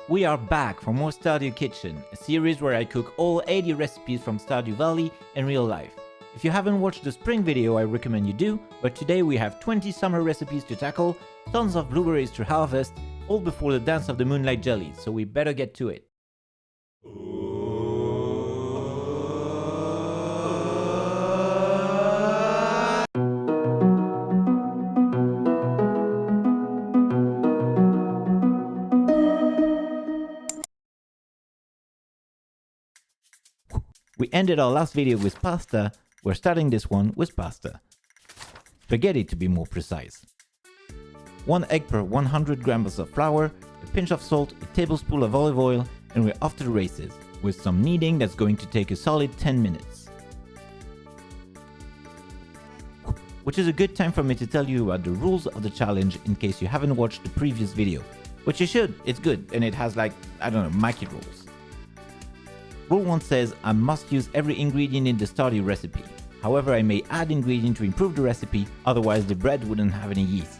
We are back for more Stardew Kitchen, a series where I cook all 80 recipes from Stardew Valley in real life. If you haven't watched the spring video, I recommend you do, but today we have 20 summer recipes to tackle, tons of blueberries to harvest, all before the dance of the moonlight jellies, so we better get to it. We ended our last video with pasta, we're starting this one with pasta. Spaghetti to be more precise. 1 egg per 100 grams of flour, a pinch of salt, a tablespoon of olive oil, and we're off to the races, with some kneading that's going to take a solid 10 minutes. Which is a good time for me to tell you about the rules of the challenge in case you haven't watched the previous video. Which you should, it's good, and it has like, I don't know, Mikey rules. Rule 1 says I must use every ingredient in the Stardew recipe. However, I may add ingredients to improve the recipe, otherwise the bread wouldn't have any yeast.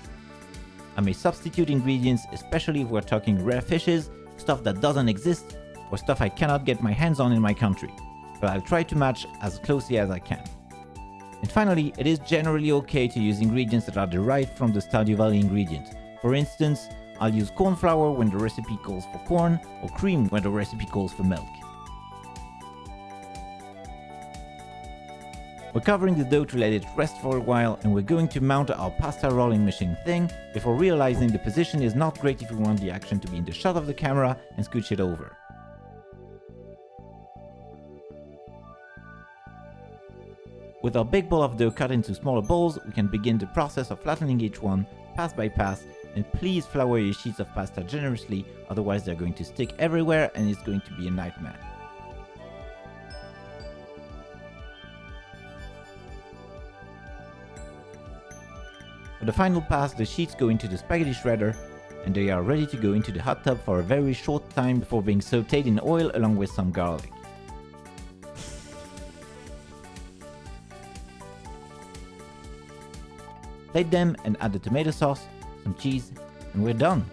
I may substitute ingredients, especially if we're talking rare fishes, stuff that doesn't exist, or stuff I cannot get my hands on in my country, but I'll try to match as closely as I can. And finally, it is generally okay to use ingredients that are derived from the Stardew Valley ingredients. For instance, I'll use corn flour when the recipe calls for corn, or cream when the recipe calls for milk. We're covering the dough to let it rest for a while, and we're going to mount our pasta rolling machine thing before realizing the position is not great if we want the action to be in the shot of the camera and scooch it over. With our big ball of dough cut into smaller balls, we can begin the process of flattening each one, pass by pass, and please flour your sheets of pasta generously, otherwise they're going to stick everywhere and it's going to be a nightmare. For the final pass, the sheets go into the spaghetti shredder and they are ready to go into the hot tub for a very short time before being sauteed in oil along with some garlic. Plate them and add the tomato sauce, some cheese, and we're done.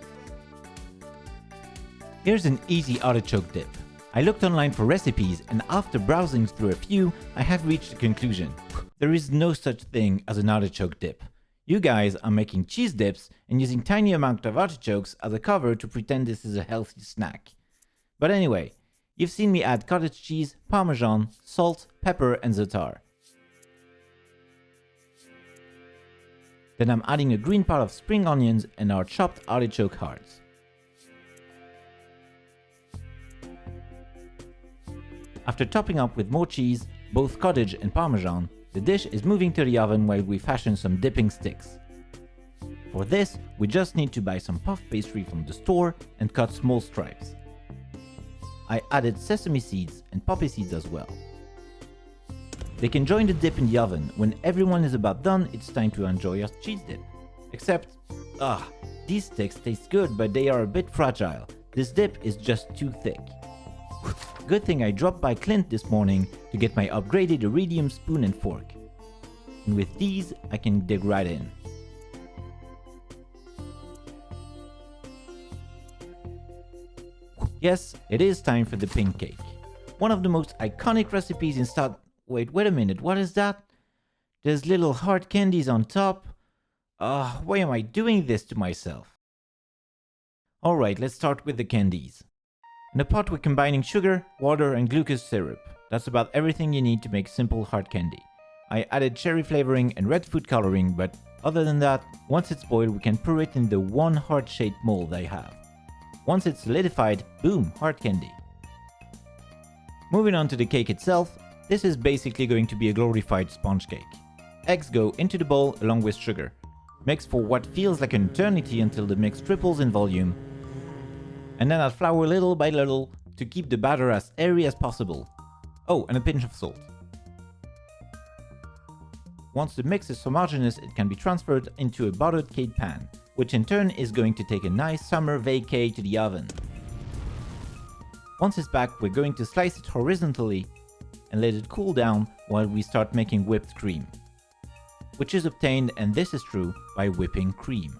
Here's an easy artichoke dip. I looked online for recipes and after browsing through a few, I have reached a conclusion. There is no such thing as an artichoke dip. You guys are making cheese dips and using tiny amount of artichokes as a cover to pretend this is a healthy snack. But anyway, you've seen me add cottage cheese, parmesan, salt, pepper and za'atar. Then I'm adding a green part of spring onions and our chopped artichoke hearts. After topping up with more cheese, both cottage and parmesan, the dish is moving to the oven while we fashion some dipping sticks. For this, we just need to buy some puff pastry from the store and cut small stripes. I added sesame seeds and poppy seeds as well. They can join the dip in the oven. When everyone is about done, it's time to enjoy your cheese dip. Except, these sticks taste good, but they are a bit fragile. This dip is just too thick. Good thing I dropped by Clint this morning to get my upgraded iridium spoon and fork. And with these, I can dig right in. Yes, it is time for the pink cake. One of the most iconic recipes in Wait a minute, what is that? There's little hard candies on top. Why am I doing this to myself? Alright, let's start with the candies. In a pot we're combining sugar, water and glucose syrup. That's about everything you need to make simple hard candy. I added cherry flavoring and red food coloring, but other than that, once it's boiled we can pour it in the one heart-shaped mold I have. Once it's solidified, boom, hard candy. Moving on to the cake itself, this is basically going to be a glorified sponge cake. Eggs go into the bowl along with sugar. Mix for what feels like an eternity until the mix triples in volume. And then add flour little by little to keep the batter as airy as possible. Oh, and a pinch of salt. Once the mix is homogeneous, it can be transferred into a buttered cake pan, which in turn is going to take a nice summer vacay to the oven. Once it's back, we're going to slice it horizontally and let it cool down while we start making whipped cream, which is obtained, and this is true, by whipping cream.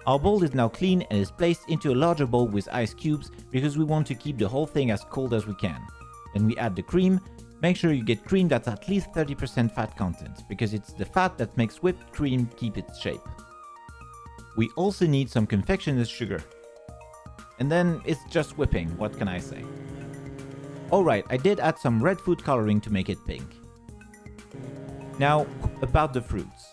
Our bowl is now clean and is placed into a larger bowl with ice cubes because we want to keep the whole thing as cold as we can. Then we add the cream. Make sure you get cream that's at least 30% fat content, because it's the fat that makes whipped cream keep its shape. We also need some confectioner's sugar. And then it's just whipping, what can I say? Alright, I did add some red food coloring to make it pink. Now, about the fruits.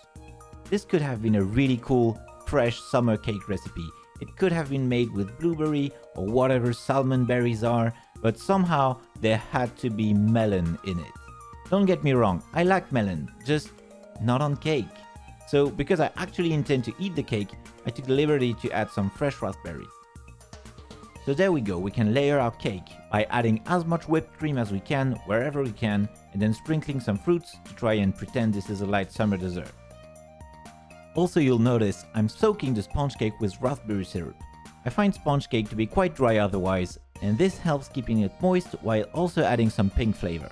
This could have been a really cool, fresh summer cake recipe. It could have been made with blueberry or whatever salmon berries are, but somehow there had to be melon in it. Don't get me wrong, I like melon, just not on cake. So because I actually intend to eat the cake, I took the liberty to add some fresh raspberries. So there we go, we can layer our cake by adding as much whipped cream as we can wherever we can, and then sprinkling some fruits to try and pretend this is a light summer dessert. Also, you'll notice I'm soaking the sponge cake with raspberry syrup. I find sponge cake to be quite dry otherwise, and this helps keeping it moist while also adding some pink flavor.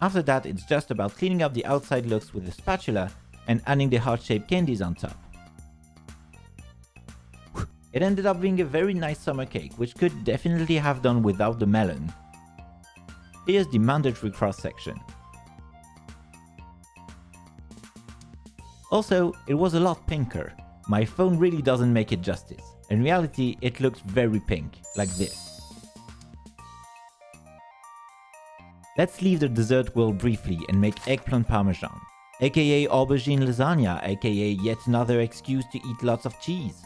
After that, it's just about cleaning up the outside looks with a spatula and adding the heart-shaped candies on top. It ended up being a very nice summer cake, which could definitely have done without the melon. Here's the mandatory cross section. Also, it was a lot pinker. My phone really doesn't make it justice. In reality, it looks very pink, like this. Let's leave the dessert world briefly and make eggplant parmesan, aka aubergine lasagna, aka yet another excuse to eat lots of cheese.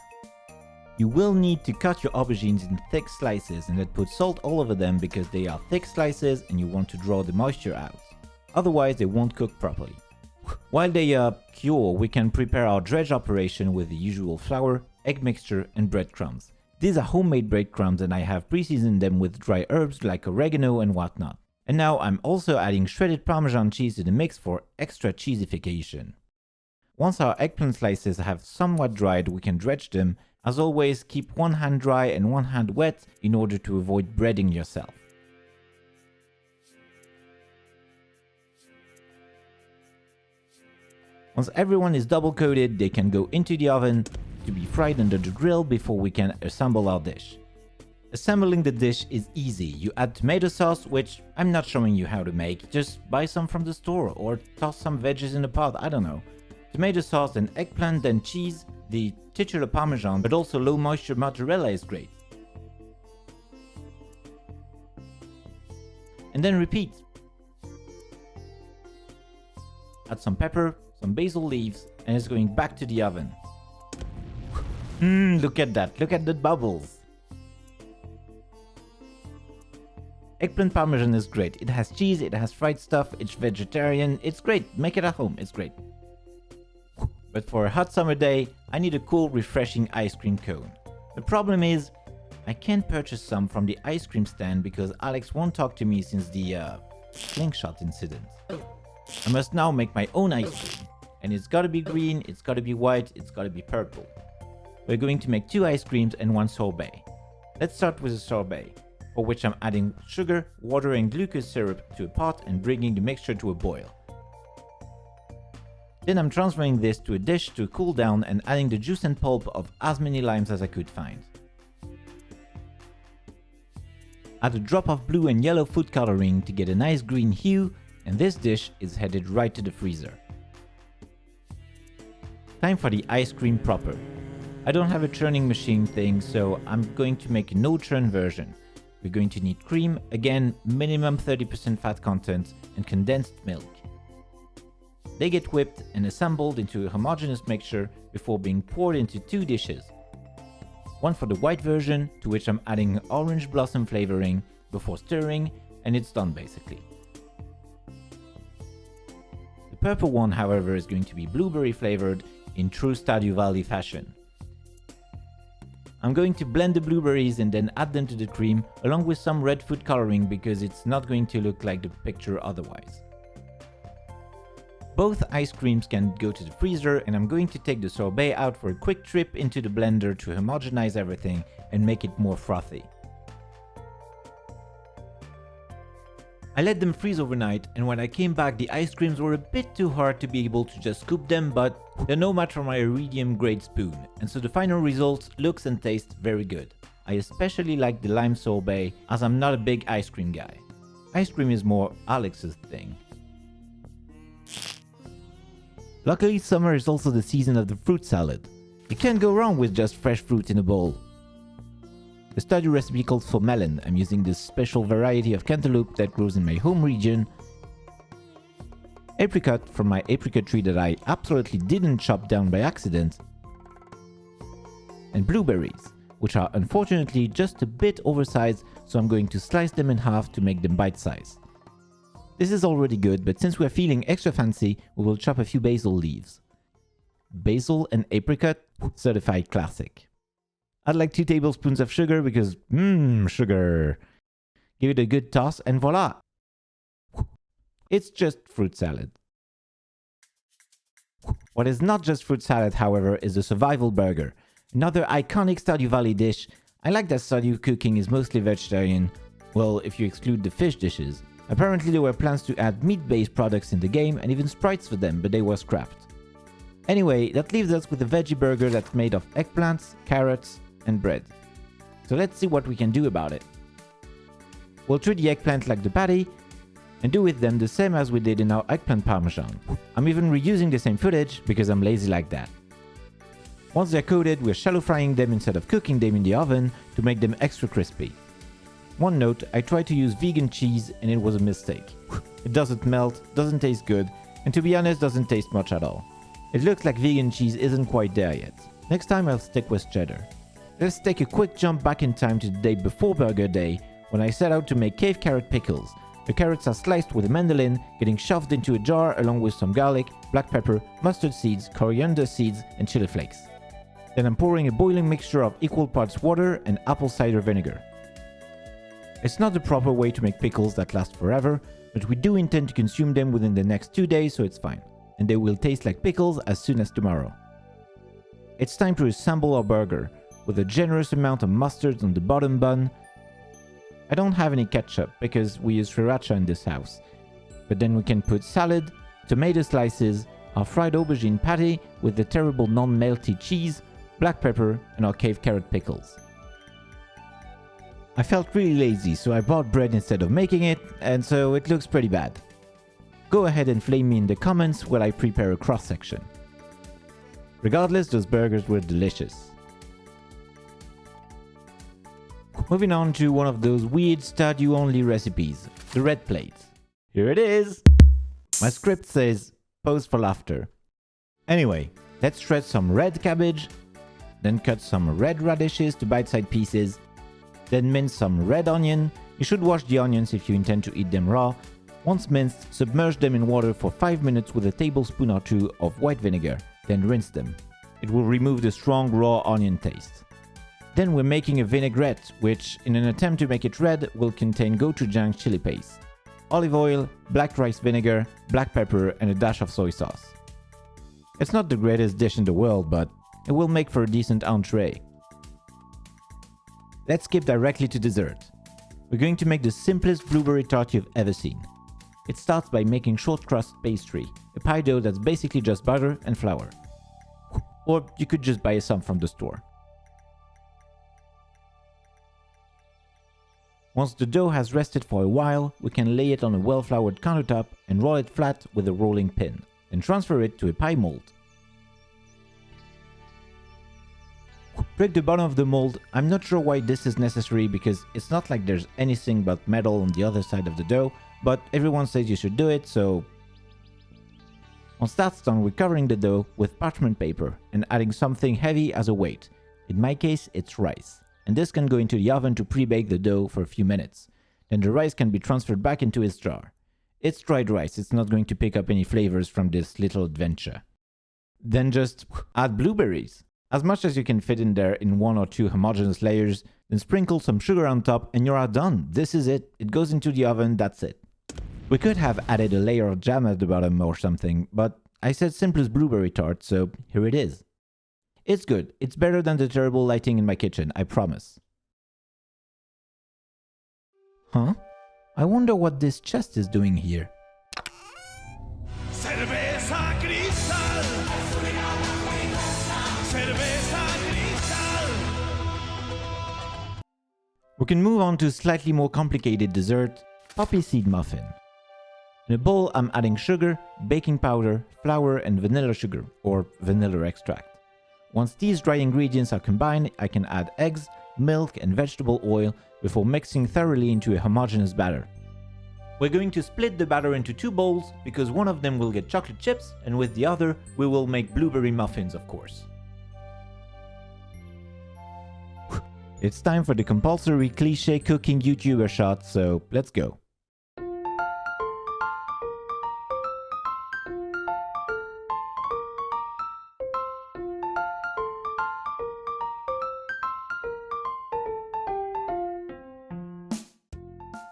You will need to cut your aubergines in thick slices and then put salt all over them because they are thick slices and you want to draw the moisture out. Otherwise they won't cook properly. While they cure, we can prepare our dredge operation with the usual flour, egg mixture and breadcrumbs. These are homemade breadcrumbs and I have pre-seasoned them with dry herbs like oregano and whatnot. And now I'm also adding shredded Parmesan cheese to the mix for extra cheesification. Once our eggplant slices have somewhat dried, we can dredge them. As always, keep one hand dry and one hand wet in order to avoid breading yourself. Once everyone is double coated, they can go into the oven to be fried under the grill before we can assemble our dish. Assembling the dish is easy. You add tomato sauce, which I'm not showing you how to make, just buy some from the store or toss some veggies in a pot, I don't know. Tomato sauce, then eggplant, then cheese. The titular Parmesan, but also low moisture mozzarella is great. And then repeat. Add some pepper, some basil leaves, and it's going back to the oven. Look at that, look at the bubbles. Eggplant Parmesan is great. It has cheese, it has fried stuff, it's vegetarian, it's great. Make it at home, it's great. But for a hot summer day, I need a cool, refreshing ice cream cone. The problem is, I can't purchase some from the ice cream stand because Alex won't talk to me since the slingshot incident. I must now make my own ice cream. And it's gotta be green, it's gotta be white, it's gotta be purple. We're going to make 2 ice creams and 1 sorbet. Let's start with a sorbet, for which I'm adding sugar, water and glucose syrup to a pot and bringing the mixture to a boil. Then I'm transferring this to a dish to cool down and adding the juice and pulp of as many limes as I could find. Add a drop of blue and yellow food coloring to get a nice green hue, and this dish is headed right to the freezer. Time for the ice cream proper. I don't have a churning machine thing, so I'm going to make a no churn version. We're going to need cream, again minimum 30% fat content, and condensed milk. They get whipped and assembled into a homogeneous mixture before being poured into 2 dishes. One for the white version, to which I'm adding orange blossom flavoring before stirring, and it's done basically. The purple one, however, is going to be blueberry flavored in true Stardew Valley fashion. I'm going to blend the blueberries and then add them to the cream along with some red food coloring because it's not going to look like the picture otherwise. Both ice creams can go to the freezer, and I'm going to take the sorbet out for a quick trip into the blender to homogenize everything and make it more frothy. I let them freeze overnight, and when I came back the ice creams were a bit too hard to be able to just scoop them, but they're no match for my iridium grade spoon, and so the final result looks and tastes very good. I especially like the lime sorbet, as I'm not a big ice cream guy. Ice cream is more Alex's thing. Luckily, summer is also the season of the fruit salad. You can't go wrong with just fresh fruit in a bowl. The study recipe calls for melon. I'm using this special variety of cantaloupe that grows in my home region. Apricot from my apricot tree that I absolutely didn't chop down by accident. And blueberries, which are unfortunately just a bit oversized, so I'm going to slice them in half to make them bite-sized. This is already good, but since we're feeling extra fancy, we will chop a few basil leaves. Basil and apricot, certified classic. Add like 2 tablespoons of sugar because, sugar. Give it a good toss and voila! It's just fruit salad. What is not just fruit salad, however, is the survival burger. Another iconic Stardew Valley dish. I like that Stardew cooking is mostly vegetarian. Well, if you exclude the fish dishes. Apparently there were plans to add meat-based products in the game and even sprites for them, but they were scrapped. Anyway, that leaves us with a veggie burger that's made of eggplants, carrots, and bread. So let's see what we can do about it. We'll treat the eggplant like the patty and do with them the same as we did in our eggplant parmesan. I'm even reusing the same footage because I'm lazy like that. Once they're coated, we're shallow frying them instead of cooking them in the oven to make them extra crispy. One note, I tried to use vegan cheese and it was a mistake. It doesn't melt, doesn't taste good, and to be honest doesn't taste much at all. It looks like vegan cheese isn't quite there yet. Next time I'll stick with cheddar. Let's take a quick jump back in time to the day before Burger Day, when I set out to make cave carrot pickles. The carrots are sliced with a mandolin, getting shoved into a jar along with some garlic, black pepper, mustard seeds, coriander seeds, and chili flakes. Then I'm pouring a boiling mixture of equal parts water and apple cider vinegar. It's not the proper way to make pickles that last forever, but we do intend to consume them within the next 2 days, so it's fine. And they will taste like pickles as soon as tomorrow. It's time to assemble our burger, with a generous amount of mustard on the bottom bun. I don't have any ketchup, because we use sriracha in this house. But then we can put salad, tomato slices, our fried aubergine patty with the terrible non-melty cheese, black pepper, and our cave carrot pickles. I felt really lazy, so I bought bread instead of making it, and so it looks pretty bad. Go ahead and flame me in the comments while I prepare a cross-section. Regardless, those burgers were delicious. Moving on to one of those weird Stardew-only recipes, the red plate. Here it is! My script says, pose for laughter. Anyway, let's shred some red cabbage, then cut some red radishes to bite-sized pieces, then mince some red onion. You should wash the onions if you intend to eat them raw. Once minced, submerge them in water for 5 minutes with a tablespoon or 2 of white vinegar, then rinse them. It will remove the strong raw onion taste. Then we're making a vinaigrette, which, in an attempt to make it red, will contain gochujang chili paste, olive oil, black rice vinegar, black pepper, and a dash of soy sauce. It's not the greatest dish in the world, but it will make for a decent entree. Let's skip directly to dessert. We're going to make the simplest blueberry tart you've ever seen. It starts by making short crust pastry, a pie dough that's basically just butter and flour. Or you could just buy some from the store. Once the dough has rested for a while, we can lay it on a well-floured countertop and roll it flat with a rolling pin, then transfer it to a pie mold. Break the bottom of the mold. I'm not sure why this is necessary because it's not like there's anything but metal on the other side of the dough, but everyone says you should do it, so... Once that's done, we're covering the dough with parchment paper and adding something heavy as a weight. In my case, it's rice. And this can go into the oven to pre-bake the dough for a few minutes. Then the rice can be transferred back into its jar. It's dried rice, it's not going to pick up any flavors from this little adventure. Then just add blueberries. As much as you can fit in there in 1 or 2 homogeneous layers, then sprinkle some sugar on top and you're done. This is it. It goes into the oven, that's it. We could have added a layer of jam at the bottom or something, but I said simplest blueberry tart, so here it is. It's good. It's better than the terrible lighting in my kitchen, I promise. Huh? I wonder what this chest is doing here. Cerveza Cristal. Cerveza Cristal. We can move on to a slightly more complicated dessert, poppy seed muffin. In a bowl, I'm adding sugar, baking powder, flour, and vanilla sugar, or vanilla extract. Once these dry ingredients are combined, I can add eggs, milk, and vegetable oil before mixing thoroughly into a homogeneous batter. We're going to split the batter into two bowls because one of them will get chocolate chips, and with the other, we will make blueberry muffins, of course. It's time for the compulsory cliché cooking YouTuber shot, so let's go.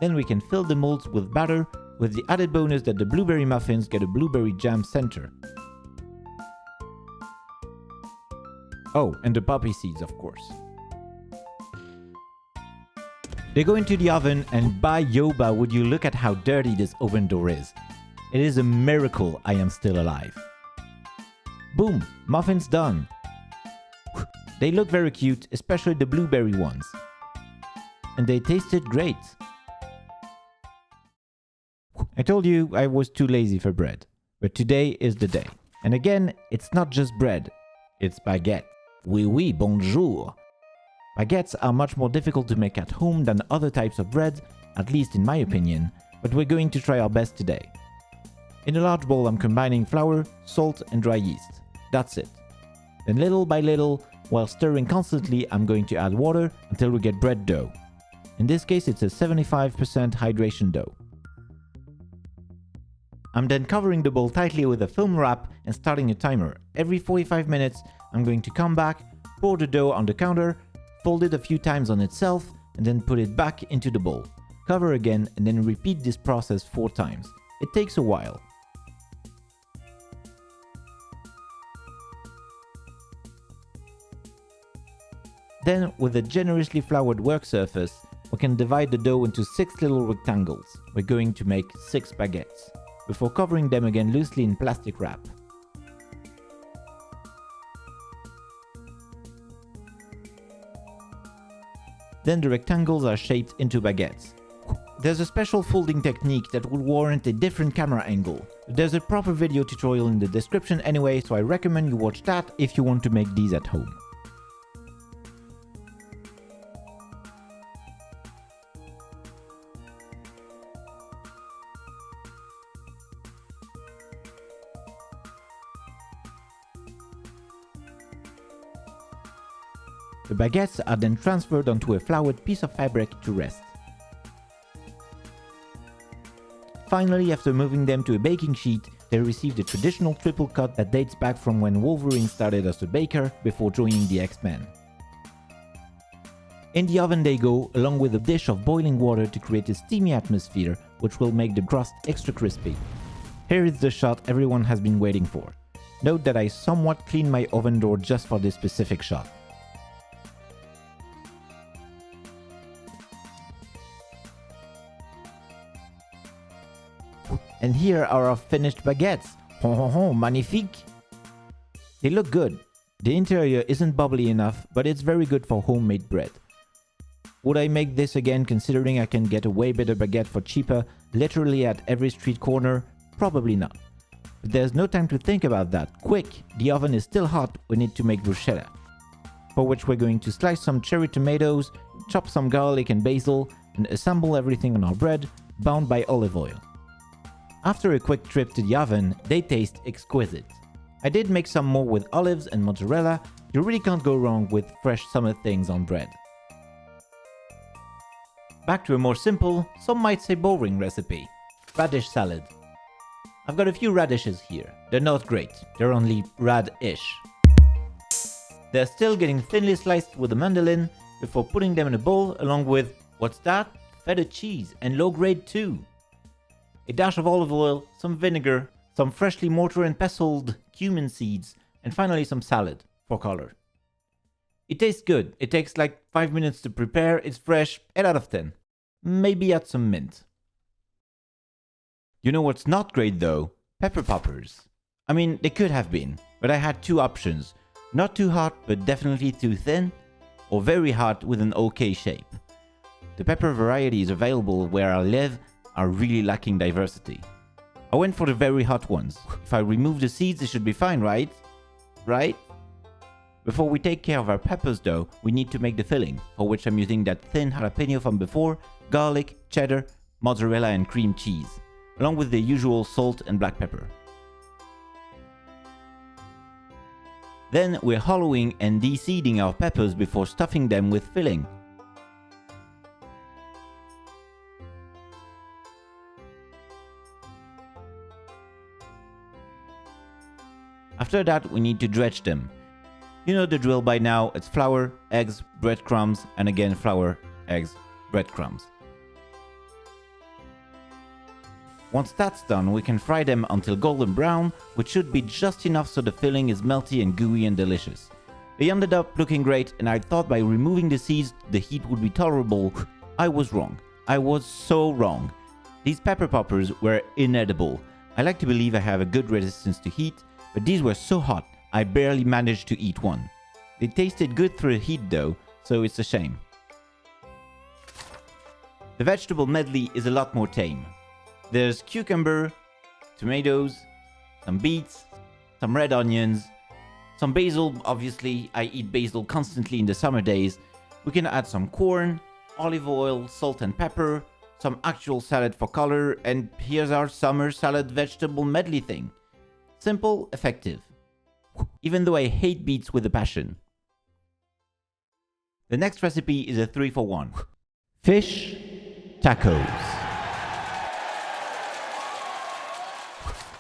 Then we can fill the molds with batter, with the added bonus that the blueberry muffins get a blueberry jam center. Oh, and the poppy seeds, of course. They go into the oven, and by Yoba, would you look at how dirty this oven door is. It is a miracle I am still alive. Boom! Muffins done! They look very cute, especially the blueberry ones. And they tasted great. I told you I was too lazy for bread, but today is the day. And again, it's not just bread, it's baguette. Oui, oui, bonjour. Baguettes are much more difficult to make at home than other types of bread, at least in my opinion, but we're going to try our best today. In a large bowl, I'm combining flour, salt, and dry yeast. That's it. Then little by little, while stirring constantly, I'm going to add water until we get bread dough. In this case, it's a 75% hydration dough. I'm then covering the bowl tightly with a film wrap and starting a timer. Every 45 minutes, I'm going to come back, pour the dough on the counter, fold it a few times on itself, and then put it back into the bowl. Cover again, and then repeat this process 4 times. It takes a while. Then, with a generously floured work surface, we can divide the dough into 6 little rectangles. We're going to make 6 baguettes, before covering them again loosely in plastic wrap. Then the rectangles are shaped into baguettes. There's a special folding technique that would warrant a different camera angle. There's a proper video tutorial in the description anyway, so I recommend you watch that if you want to make these at home. The baguettes are then transferred onto a floured piece of fabric to rest. Finally, after moving them to a baking sheet, they receive the traditional triple cut that dates back from when Wolverine started as a baker before joining the X-Men. In the oven they go, along with a dish of boiling water to create a steamy atmosphere, which will make the crust extra crispy. Here is the shot everyone has been waiting for. Note that I somewhat cleaned my oven door just for this specific shot. And here are our finished baguettes. Ho ho ho, magnifique! They look good. The interior isn't bubbly enough, but it's very good for homemade bread. Would I make this again considering I can get a way better baguette for cheaper, literally at every street corner? Probably not. But there's no time to think about that. Quick! The oven is still hot, we need to make bruschetta. For which we're going to slice some cherry tomatoes, chop some garlic and basil, and assemble everything on our bread, bound by olive oil. After a quick trip to the oven, they taste exquisite. I did make some more with olives and mozzarella. You really can't go wrong with fresh summer things on bread. Back to a more simple, some might say boring recipe. Radish salad. I've got a few radishes here. They're not great, they're only rad-ish. They're still getting thinly sliced with a mandolin before putting them in a bowl along with, what's that? Feta cheese, and low grade too. a dash of olive oil, some vinegar, some freshly mortar and pestled cumin seeds, and finally some salad for color. It tastes good. It takes like 5 minutes to prepare. It's fresh. 8 out of 10. Maybe add some mint. You know what's not great though? Pepper poppers. I mean, they could have been, but I had two options. Not too hot, but definitely too thin, or very hot with an okay shape. The pepper varieties available where I live are really lacking diversity. I went for the very hot ones. If I remove the seeds, it should be fine, right? Right? Before we take care of our peppers though, we need to make the filling, for which I'm using that thin jalapeno from before, garlic, cheddar, mozzarella and cream cheese, along with the usual salt and black pepper. Then we're hollowing and de-seeding our peppers before stuffing them with filling. After that, we need to dredge them. You know the drill by now, it's flour, eggs, breadcrumbs, and again flour, eggs, breadcrumbs. Once that's done, we can fry them until golden brown, which should be just enough so the filling is melty and gooey and delicious. They ended up looking great, and I thought by removing the seeds the heat would be tolerable. I was wrong. I was so wrong. These pepper poppers were inedible. I like to believe I have a good resistance to heat, but these were so hot I barely managed to eat one. They tasted good through the heat though, so it's a shame. The vegetable medley is a lot more tame. There's cucumber, tomatoes, some beets, some red onions, some basil. Obviously, I eat basil constantly in the summer days. We can add some corn, olive oil, salt and pepper, some actual salad for color, and here's our summer salad vegetable medley thing. Simple, effective. Even though I hate beets with a passion. The next recipe is a 3-for-1. Fish tacos.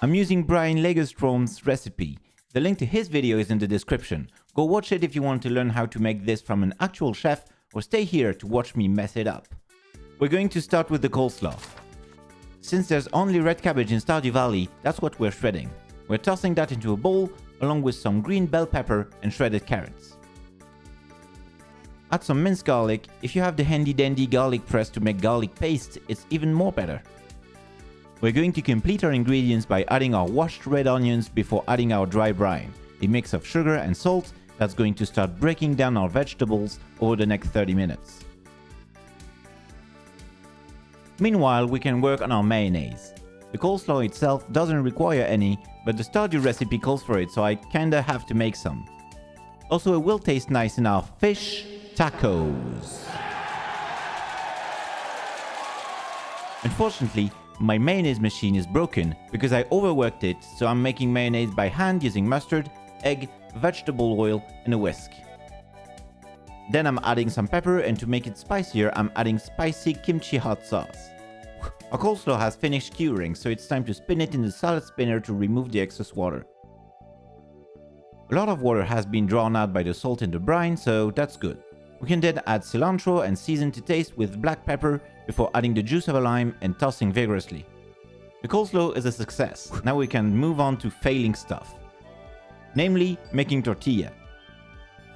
I'm using Brian Lagerstrom's recipe. The link to his video is in the description. Go watch it if you want to learn how to make this from an actual chef, or stay here to watch me mess it up. We're going to start with the coleslaw. Since there's only red cabbage in Stardew Valley, that's what we're shredding. We're tossing that into a bowl, along with some green bell pepper and shredded carrots. Add some minced garlic. If you have the handy dandy garlic press to make garlic paste, it's even more better. We're going to complete our ingredients by adding our washed red onions before adding our dry brine, a mix of sugar and salt that's going to start breaking down our vegetables over the next 30 minutes. Meanwhile, we can work on our mayonnaise. The coleslaw itself doesn't require any, but the Stardew recipe calls for it, so I kinda have to make some. Also, it will taste nice in our fish tacos. Unfortunately, my mayonnaise machine is broken because I overworked it, so I'm making mayonnaise by hand using mustard, egg, vegetable oil, and a whisk. Then I'm adding some pepper, and to make it spicier, I'm adding spicy kimchi hot sauce. Our coleslaw has finished curing, so it's time to spin it in the salad spinner to remove the excess water. A lot of water has been drawn out by the salt in the brine, so that's good. We can then add cilantro and season to taste with black pepper before adding the juice of a lime and tossing vigorously. The coleslaw is a success. Now we can move on to failing stuff. Namely, making tortilla.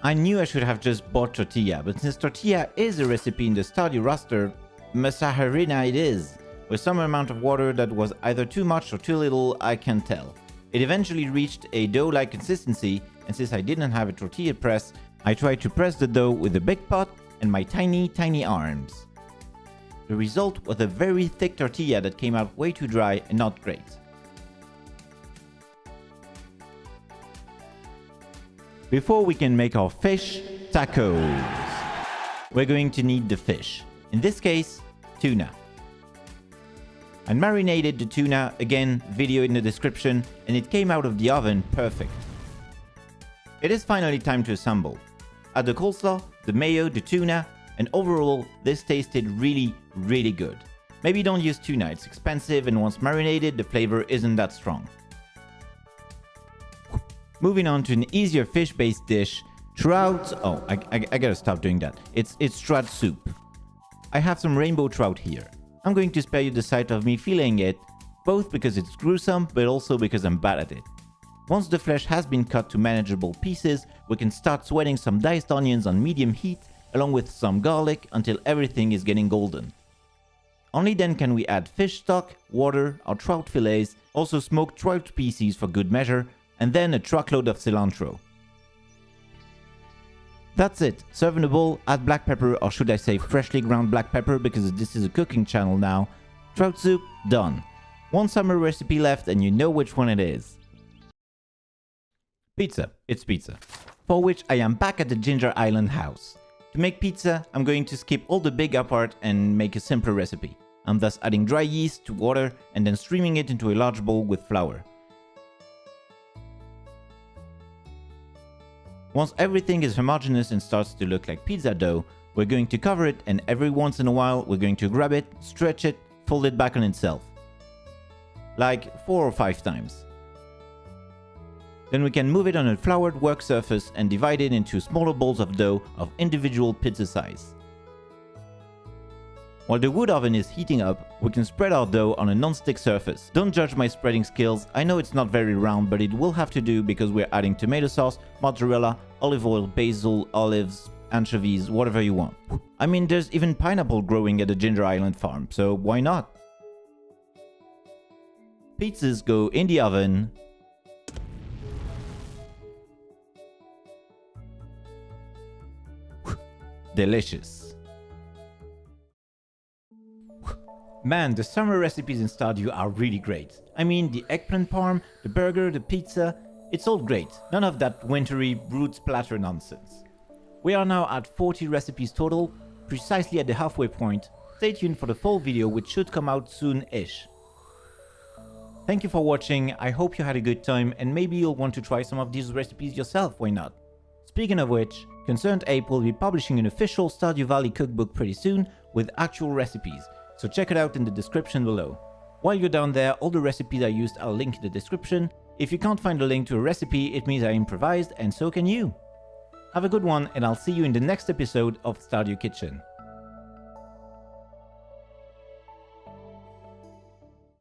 I knew I should have just bought tortilla, but since tortilla is a recipe in the Stardew roster, masaharina it is, with some amount of water that was either too much or too little, I can't tell. It eventually reached a dough-like consistency, and since I didn't have a tortilla press, I tried to press the dough with a big pot and my tiny arms. The result was a very thick tortilla that came out way too dry and not great. Before we can make our fish tacos, we're going to need the fish. In this case, tuna. I marinated the tuna, again, video in the description, and it came out of the oven perfect. It is finally time to assemble. Add the coleslaw, the mayo, the tuna, and overall, this tasted really good. Maybe don't use tuna, it's expensive, and once marinated, the flavor isn't that strong. Moving on to an easier fish-based dish, trout. Oh, I gotta stop doing that. It's trout soup. I have some rainbow trout here. I'm going to spare you the sight of me filleting it, both because it's gruesome, but also because I'm bad at it. Once the flesh has been cut to manageable pieces, we can start sweating some diced onions on medium heat, along with some garlic, until everything is getting golden. Only then can we add fish stock, water, or trout fillets, also smoked trout pieces for good measure, and then a truckload of cilantro. That's it. Serve in a bowl, add black pepper, or should I say freshly ground black pepper because this is a cooking channel now. Trout soup, done. One summer recipe left and you know which one it is. Pizza. It's pizza. For which I am back at the Ginger Island house. To make pizza, I'm going to skip all the big part and make a simpler recipe. I'm thus adding dry yeast to water and then streaming it into a large bowl with flour. Once everything is homogeneous and starts to look like pizza dough, we're going to cover it, and every once in a while we're going to grab it, stretch it, fold it back on itself. Like 4 or 5 times. Then we can move it on a floured work surface and divide it into smaller balls of dough of individual pizza size. While the wood oven is heating up, we can spread our dough on a non-stick surface. Don't judge my spreading skills, I know it's not very round, but it will have to do because we're adding tomato sauce, mozzarella, olive oil, basil, olives, anchovies, whatever you want. I mean, there's even pineapple growing at the Ginger Island farm, so why not? Pizzas go in the oven. Delicious. Man, the summer recipes in Stardew are really great. I mean, the eggplant parm, the burger, the pizza, it's all great. None of that wintry brood splatter nonsense. We are now at 40 recipes total, precisely at the halfway point. Stay tuned for the full video, which should come out soon-ish. Thank you for watching, I hope you had a good time, and maybe you'll want to try some of these recipes yourself, why not? Speaking of which, Concerned Ape will be publishing an official Stardew Valley cookbook pretty soon with actual recipes, so check it out in the description below. While you're down there, all the recipes I used are linked in the description. If you can't find a link to a recipe, it means I improvised, and so can you. Have a good one, and I'll see you in the next episode of Stardew Kitchen.